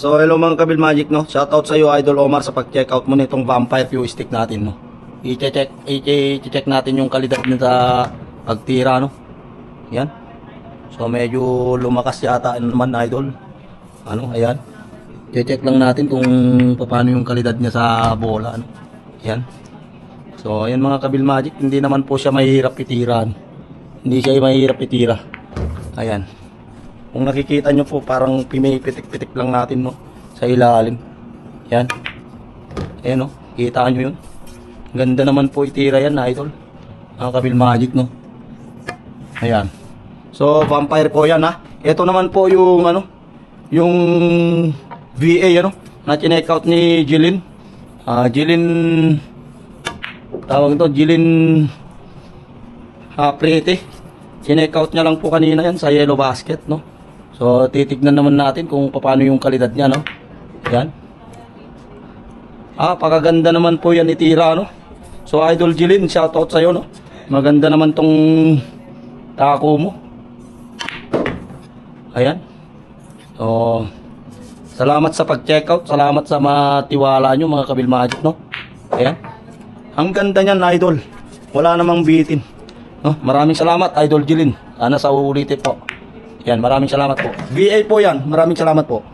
So hello mga Kabil Magic, no. Shoutout sa iyo Idol Omar sa pag-check out mo nitong Vampire Fuel Stick natin, no. I-check natin yung kalidad nito sa pagtira, no. Yan. So medyo lumakas yata naman Idol. Ano, ayan. I-check lang natin kung paano yung kalidad niya sa bola, no. Yan. So ayan mga Kabil Magic, hindi naman po siya mahirap itira, no? Hindi siya mahirap itira. Ayan. Kung nakikita nyo po, parang pinipitik-pitik lang natin, no, sa ilalim. Yan. Ayan, no. Kita nyo yun. Ganda naman po itira yan, Idol. Ang Kabil Magic, no. Ayan. So, Vampire po yan, ha. Ito naman po yung, ano, yung VA, ano, na chinek out ni Jilin. Jilin, tawag ito, Jilin Prete. Chinek out niya lang po kanina yan sa Yellow Basket, no. So, titignan naman natin kung paano yung kalidad niya, no. Yan. Pagaganda naman po yan itira, no. So, Idol Jilin, shoutout sa'yo, no. Maganda naman tong tako mo. Ayan. So, salamat sa pag-checkout. Salamat sa matiwala nyo, mga Kabil Magic, no. Ayan. Ang ganda niyan, Idol. Wala namang bitin. No, maraming salamat Idol Jilin. Sana sa uulitin po. Yan, maraming salamat po. VA po yan. Maraming salamat po.